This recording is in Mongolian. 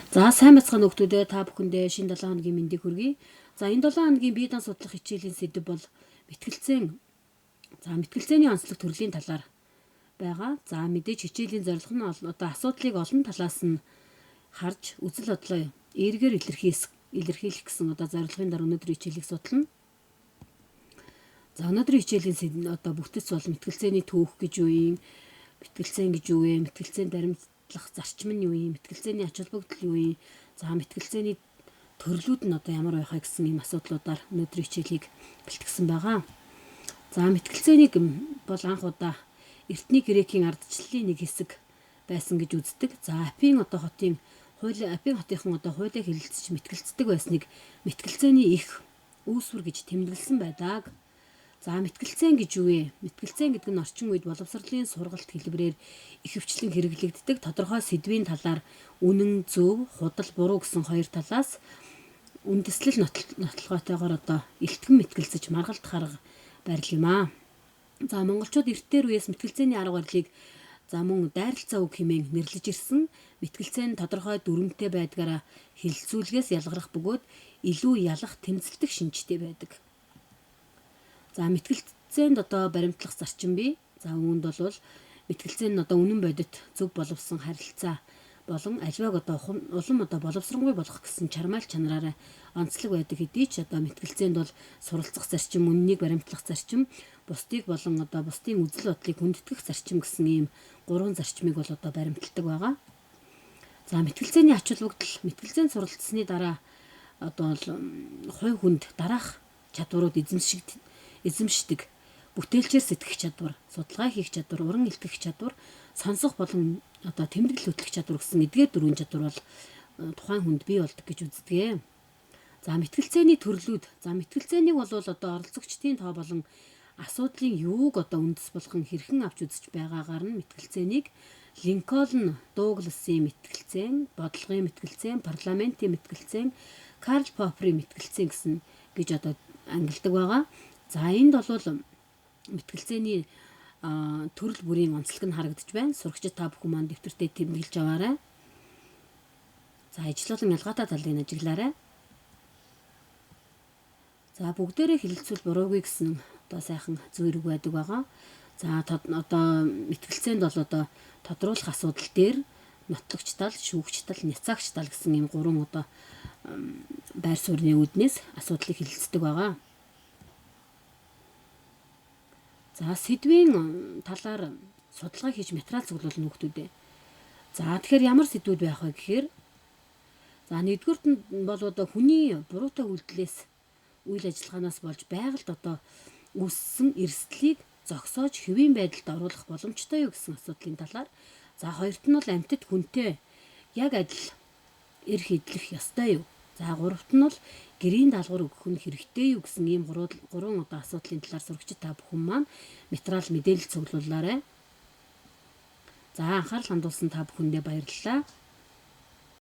За сайн бацхан нөхдүүдээ та бүхэндээ шинэ 7 хоногийн мэндийг хүргэе. За энэ 7 хоногийн бие дан судлах хичээлийн сэдэв бол мэтгэлцэн. За мэтгэлцээний онцлог төрлийн талаар байгаа. За мэдээж хичээлийн зорилго нь одоо асуудлыг олон талаас нь харж үзэл бодлоо эргээр илэрхийлэх гэсэн одоо зорилгын дор өнөөдрийн хичээлийг судлана. За өнөөдрийн хичээлийн одоо бүтэц бол мэтгэлцээний түүх гэж юу юм? Мэтгэлцэн гэж юу вэ? Мэтгэлцээнд баримтлах зарчим нь юу юм? Мэтгэлцээний ач холбогдол юу юм? За мэтгэлцээний төрлүүд нь одоо ямар байхаа гэсэн ийм асуудлуудаар өнөөдрийн хичээлийг бэлтгэсэн байгаа. За мэтгэлцээнийг бол анх удаа эртний грекийн ардчлалын нэг хэсэг байсан гэж үздэг. За Афин хотынхан одоо хуулиа хэлэлцэж мэтгэлцдэг байсныг мэтгэлцээний их үүсвэр гэж тэмдэглэсэн байдаг. За мэтгэлцэн гэж юу вэ? Мэтгэлцэн гэдэг нь орчин үед боловсролын сургалт хэлбэрээр ихэвчлэн хэрэглэгддэг тодорхой сэдвийн талаар үнэн, зөв, худал, буруу гэсэн хоёр талаас үндэслэл нотлохоотойгоор одоо илтгэн мэтгэлцэж маргалдах арга барил юм аа. За монголчууд эртээр үеэс мэтгэлцээний арга барилыг за мөн дайралцаа үг хэмээн нэрлэж ирсэн. Мэтгэлцээ нь тодорхой дүрмтэй байдгаараа хэлэлцүүлгээс ялгарах бөгөөд илүү ялах тэмцэлдэх шинжтэй байдаг. За мэтгэлцээнд одоо баримтлах зарчим бий. За үүнд бол мэтгэлцээ нь одоо үнэн бодит зөв боловсон харилцаа болон аливааг одоо улам одоо боловсронгүй болгох гэсэн чармайл чанараараа онцлог байдаг хэдий ч одоо мэтгэлцээнд бол суралцах зарчим, үннийг баримтлах зарчим, бусдыг болон одоо бусдын үзэл бодлыг хүндэтгэх зарчим гэсэн ийм гурван зарчмыг бол одоо баримталдаг байгаа. За мэтгэлцээний ач холбогдол мэтгэлцээнд суралцсны дараа одоо хувь хүнд дараах чадварууд эзэмшдэг. Бүтээлчээр сэтгэх чадвар, судалгаа хийх чадвар, уран илтгэх чадвар, сонсох болон одоо тэмдэглэл хөтлөх чадвар гэсэн эдгээр дөрвөн чадвар бол тухайн хүнд бий болдог гэж үздэг. За мэтгэлцээний төрлүүд. За мэтгэлцээнийг бол одоо оролцогчдын тоо болон асуудлын юуг одоо үндэс болгон хэрхэн авч үзэж байгаагаар нь мэтгэлцээнийг Линкольн Дугласын мэтгэлцээн, бодлогын мэтгэлцээн, парламентийн мэтгэлцээн, Карл Попперийн мэтгэлцээн гэсэн гэж одоо ангилдаг байгаа. За энд бол мэтгэлцээний төрөл бүрийн онцлог нь харагдаж байна. Сурагчид та бүхэн маань дэвтэртээ тэмдэглэж аваарай. За ижил болон ялгаатай талыг ажиглаарай. За бүгдээрээ хэлэлцвэл буруугүй гэсэн одоо сайхан зөвөрөг байдаг байгаа. За одоо мэтгэлцээнд бол одоо тодруулах асуудал дээр нотлогч тал, шүүгч тал, няцаагч тал гэсэн ийм гурван одоо байр суурьны үүднээс асуудлыг хэлэлцдэг байгаа. За сэдвийн талаар судалгаа хийж материал цуглуулна хүүхдүүдээ. За тэгэхээр ямар сэдвүүд байх вэ гэхээр за нэгдүгüүрт нь бол одоо хүний буруутай үйлдэлээс үйл ажиллагаанаас болж байгальд одоо үүссэн эрсдлийг зогсоож хэвийн байдалд оруулах боломжтой юу гэсэн асуудлын талаар. За хоёрт нь бол амьтад хүнтэй яг адил эрх эдлэх ёстой юу? За гуравт нь бол гэрийн даалгавар өгөх нь хэрэгтэй юу гэсэн ийм гурван одоо асуудлын талаар сурагчид та бүхэн маань материал мэдээлэл цуглуулаарай. За анхаарал хандуулсан та бүхэндээ баярлалаа.